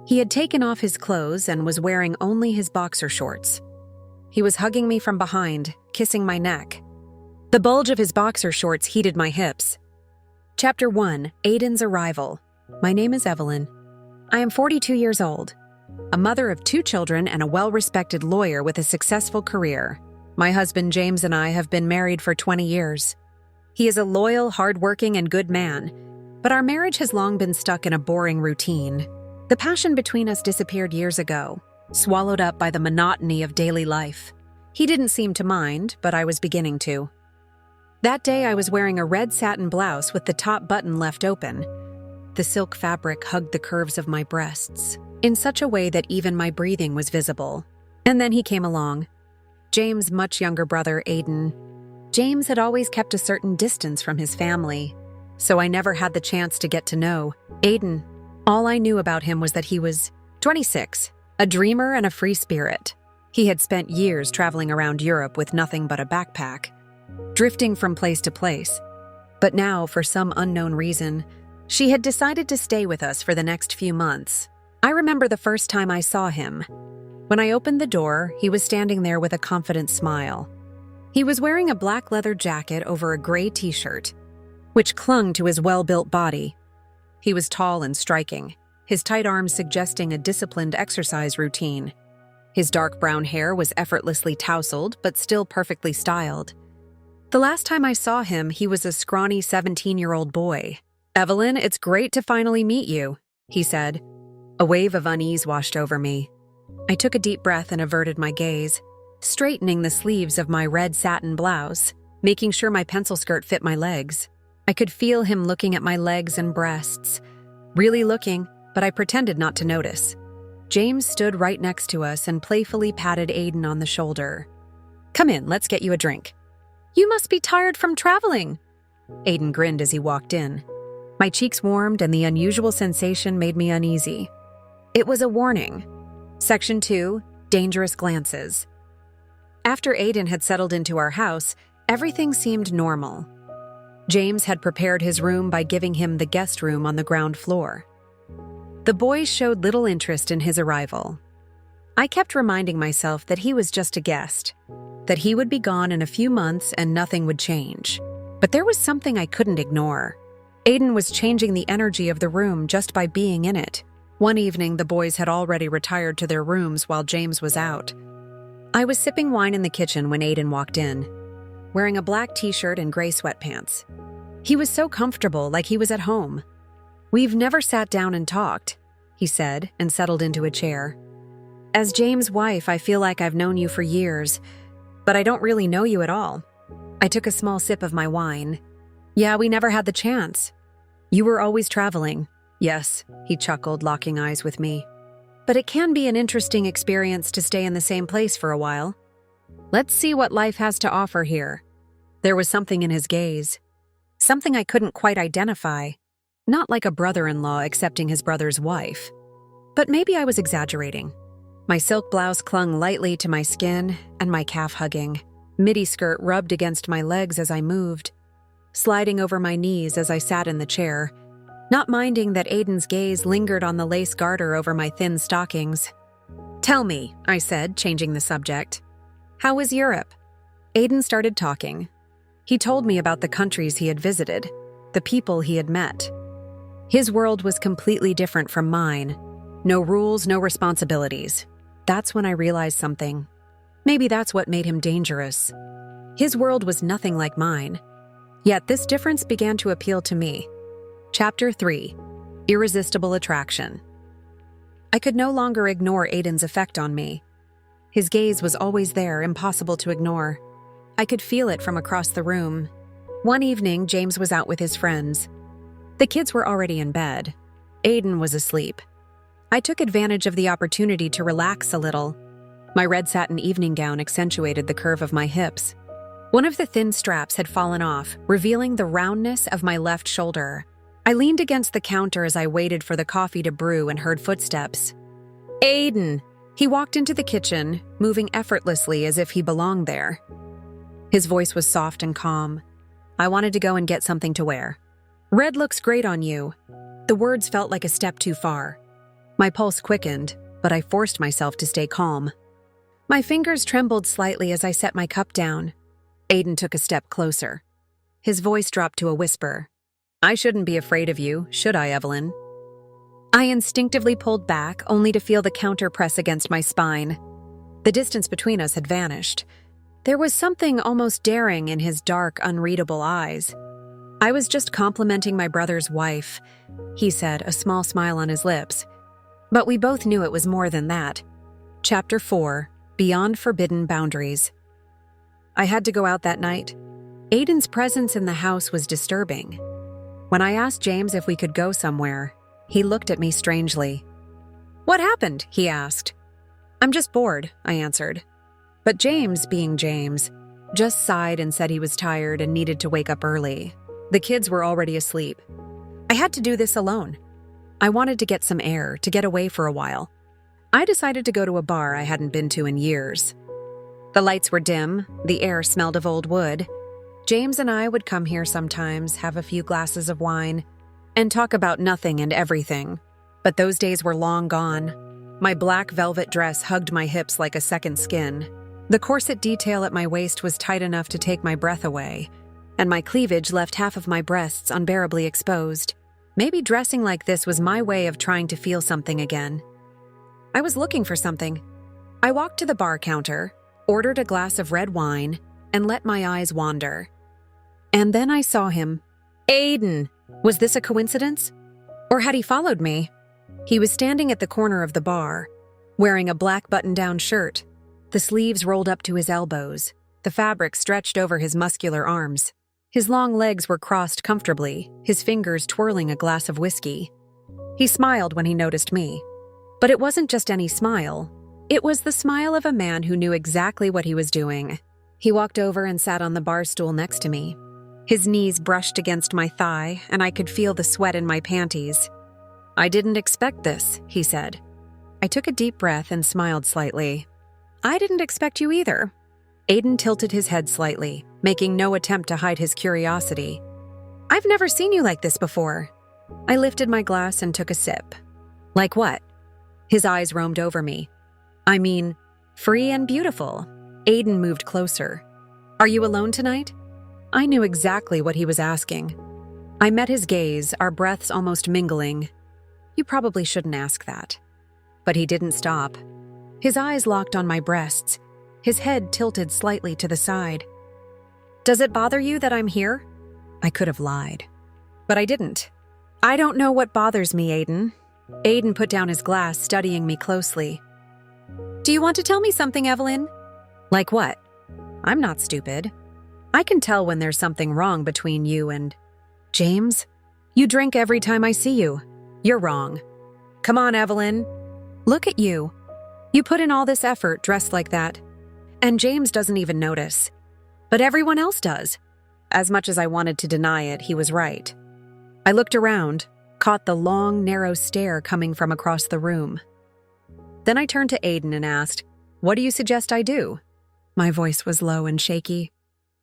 He had taken off his clothes and was wearing only his boxer shorts. He was hugging me from behind, kissing my neck. The bulge of his boxer shorts heated my hips. Chapter 1: Aiden's Arrival. My name is Evelyn. I am 42 years old, a mother of 2 children and a well-respected lawyer with a successful career. My husband James and I have been married for 20 years. He is a loyal, hardworking, and good man, but our marriage has long been stuck in a boring routine. The passion between us disappeared years ago, swallowed up by the monotony of daily life. He didn't seem to mind, but I was beginning to. That day I was wearing a red satin blouse with the top button left open. The silk fabric hugged the curves of my breasts in such a way that even my breathing was visible. And then he came along. James' much younger brother, Aiden. James had always kept a certain distance from his family, so I never had the chance to get to know Aiden. All I knew about him was that he was 26, a dreamer and a free spirit. He had spent years traveling around Europe with nothing but a backpack, drifting from place to place. But now, for some unknown reason, she had decided to stay with us for the next few months. I remember the first time I saw him. When I opened the door, he was standing there with a confident smile. He was wearing a black leather jacket over a gray t-shirt, which clung to his well-built body. He was tall and striking, his tight arms suggesting a disciplined exercise routine. His dark brown hair was effortlessly tousled, but still perfectly styled. The last time I saw him, he was a scrawny 17-year-old boy. "Evelyn, it's great to finally meet you," he said. A wave of unease washed over me. I took a deep breath and averted my gaze, straightening the sleeves of my red satin blouse, making sure my pencil skirt fit my legs. I could feel him looking at my legs and breasts. Really looking, but I pretended not to notice. James stood right next to us and playfully patted Aiden on the shoulder. "Come in, let's get you a drink." "You must be tired from traveling." Aiden grinned as he walked in. My cheeks warmed and the unusual sensation made me uneasy. It was a warning. Section 2: Dangerous Glances. After Aiden had settled into our house, everything seemed normal. James had prepared his room by giving him the guest room on the ground floor. The boys showed little interest in his arrival. I kept reminding myself that he was just a guest, that he would be gone in a few months and nothing would change. But there was something I couldn't ignore. Aiden was changing the energy of the room just by being in it. One evening, the boys had already retired to their rooms while James was out. I was sipping wine in the kitchen when Aiden walked in, wearing a black t-shirt and gray sweatpants. He was so comfortable, like he was at home. "We've never sat down and talked," he said, and settled into a chair. "As James' wife, I feel like I've known you for years, but I don't really know you at all." I took a small sip of my wine. "Yeah, we never had the chance. You were always traveling." "Yes," he chuckled, locking eyes with me. "But it can be an interesting experience to stay in the same place for a while. Let's see what life has to offer here." There was something in his gaze, something I couldn't quite identify. Not like a brother-in-law accepting his brother's wife. But maybe I was exaggerating. My silk blouse clung lightly to my skin and my calf hugging. Midi skirt rubbed against my legs as I moved, sliding over my knees as I sat in the chair, not minding that Aiden's gaze lingered on the lace garter over my thin stockings. "Tell me," I said, changing the subject. "How was Europe?" Aiden started talking. He told me about the countries he had visited, the people he had met. His world was completely different from mine. No rules, no responsibilities. That's when I realized something. Maybe that's what made him dangerous. His world was nothing like mine. Yet this difference began to appeal to me. Chapter 3: Irresistible Attraction. I could no longer ignore Aiden's effect on me. His gaze was always there, impossible to ignore. I could feel it from across the room. One evening, James was out with his friends. The kids were already in bed. Aiden was asleep. I took advantage of the opportunity to relax a little. My red satin evening gown accentuated the curve of my hips. One of the thin straps had fallen off, revealing the roundness of my left shoulder. I leaned against the counter as I waited for the coffee to brew and heard footsteps. "Aiden!" He walked into the kitchen, moving effortlessly as if he belonged there. His voice was soft and calm. I wanted to go and get something to wear. "Red looks great on you." The words felt like a step too far. My pulse quickened, but I forced myself to stay calm. My fingers trembled slightly as I set my cup down. Aiden took a step closer. His voice dropped to a whisper. "I shouldn't be afraid of you, should I, Evelyn?" I instinctively pulled back, only to feel the counter press against my spine. The distance between us had vanished. There was something almost daring in his dark, unreadable eyes. "I was just complimenting my brother's wife," he said, a small smile on his lips. But we both knew it was more than that. Chapter 4: Beyond Forbidden Boundaries. I had to go out that night. Aiden's presence in the house was disturbing. When I asked James if we could go somewhere, he looked at me strangely. "What happened?" he asked. "I'm just bored," I answered. But James, being James, just sighed and said he was tired and needed to wake up early. The kids were already asleep. I had to do this alone. I wanted to get some air, to get away for a while. I decided to go to a bar I hadn't been to in years. The lights were dim, the air smelled of old wood. James and I would come here sometimes, have a few glasses of wine, and talk about nothing and everything. But those days were long gone. My black velvet dress hugged my hips like a second skin. The corset detail at my waist was tight enough to take my breath away, and my cleavage left half of my breasts unbearably exposed. Maybe dressing like this was my way of trying to feel something again. I was looking for something. I walked to the bar counter, ordered a glass of red wine, and let my eyes wander. And then I saw him. Aiden! Was this a coincidence? Or had he followed me? He was standing at the corner of the bar, wearing a black button-down shirt. The sleeves rolled up to his elbows, the fabric stretched over his muscular arms. His long legs were crossed comfortably, his fingers twirling a glass of whiskey. He smiled when he noticed me. But it wasn't just any smile. It was the smile of a man who knew exactly what he was doing. He walked over and sat on the bar stool next to me. His knees brushed against my thigh, and I could feel the sweat in my panties. "I didn't expect this," he said. I took a deep breath and smiled slightly. "I didn't expect you either." Aiden tilted his head slightly, making no attempt to hide his curiosity. "I've never seen you like this before." I lifted my glass and took a sip. "Like what?" His eyes roamed over me. "I mean, free and beautiful." Aiden moved closer. "Are you alone tonight?" I knew exactly what he was asking. I met his gaze, our breaths almost mingling. "You probably shouldn't ask that." But he didn't stop. His eyes locked on my breasts, his head tilted slightly to the side. "Does it bother you that I'm here?" I could have lied. But I didn't. "I don't know what bothers me, Aiden." Aiden put down his glass, studying me closely. "Do you want to tell me something, Evelyn?" "Like what?" "I'm not stupid. I can tell when there's something wrong between you and James. You drink every time I see you. You're wrong." "Come on, Evelyn. Look at you. You put in all this effort dressed like that. And James doesn't even notice. But everyone else does." As much as I wanted to deny it, he was right. I looked around, caught the long, narrow stare coming from across the room. Then I turned to Aiden and asked, "What do you suggest I do?" My voice was low and shaky.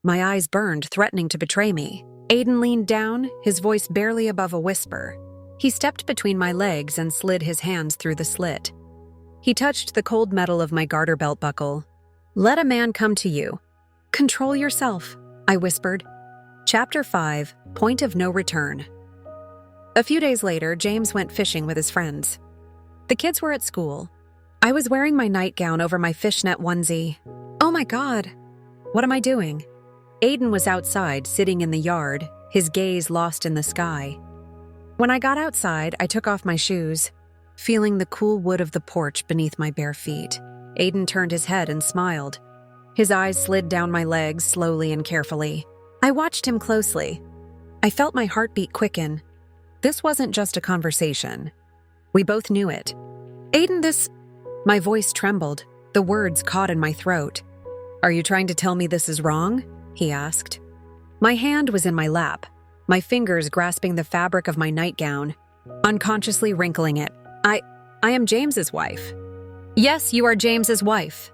My eyes burned, threatening to betray me. Aiden leaned down, his voice barely above a whisper. He stepped between my legs and slid his hands through the slit. He touched the cold metal of my garter belt buckle. "Let a man come to you. Control yourself," I whispered. Chapter 5: Point of No Return. A few days later, James went fishing with his friends. The kids were at school. I was wearing my nightgown over my fishnet onesie. Oh my God, what am I doing? Aiden was outside, sitting in the yard, his gaze lost in the sky. When I got outside, I took off my shoes, feeling the cool wood of the porch beneath my bare feet. Aiden turned his head and smiled. His eyes slid down my legs slowly and carefully. I watched him closely. I felt my heartbeat quicken. This wasn't just a conversation. We both knew it. "Aiden, this..." My voice trembled. The words caught in my throat. "Are you trying to tell me this is wrong?" he asked. My hand was in my lap, my fingers grasping the fabric of my nightgown, unconsciously wrinkling it. I am James's wife." "Yes, you are James's wife."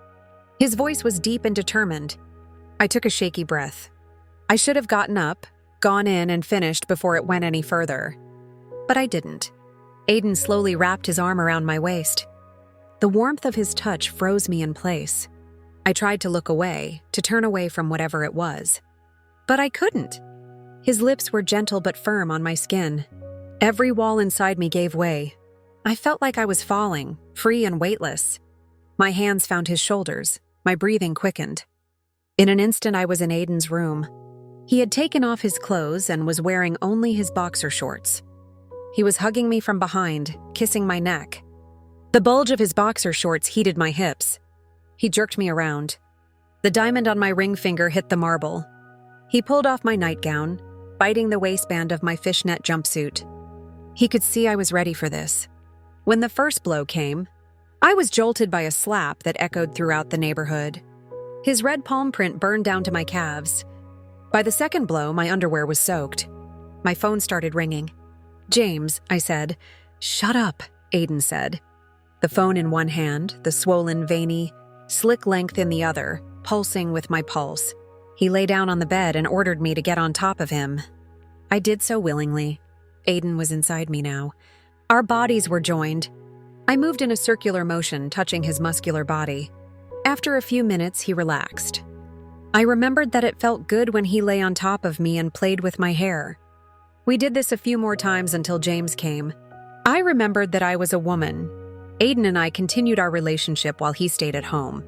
His voice was deep and determined. I took a shaky breath. I should have gotten up, gone in and finished before it went any further. But I didn't. Aiden slowly wrapped his arm around my waist. The warmth of his touch froze me in place. I tried to look away, to turn away from whatever it was. But I couldn't. His lips were gentle but firm on my skin. Every wall inside me gave way. I felt like I was falling, free and weightless. My hands found his shoulders. My breathing quickened. In an instant, I was in Aiden's room. He had taken off his clothes and was wearing only his boxer shorts. He was hugging me from behind, kissing my neck. The bulge of his boxer shorts heated my hips. He jerked me around. The diamond on my ring finger hit the marble. He pulled off my nightgown, biting the waistband of my fishnet jumpsuit. He could see I was ready for this. When the first blow came, I was jolted by a slap that echoed throughout the neighborhood. His red palm print burned down to my calves. By the second blow, my underwear was soaked. My phone started ringing. "James," I said. "Shut up," Aiden said. The phone in one hand, the swollen, veiny, slick length in the other, pulsing with my pulse. He lay down on the bed and ordered me to get on top of him. I did so willingly. Aiden was inside me now. Our bodies were joined. I moved in a circular motion, touching his muscular body. After a few minutes, he relaxed. I remembered that it felt good when he lay on top of me and played with my hair. We did this a few more times until James came. I remembered that I was a woman. Aiden and I continued our relationship while he stayed at home.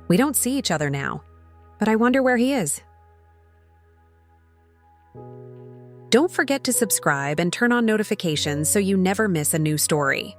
We don't see each other now, but I wonder where he is. Don't forget to subscribe and turn on notifications so you never miss a new story.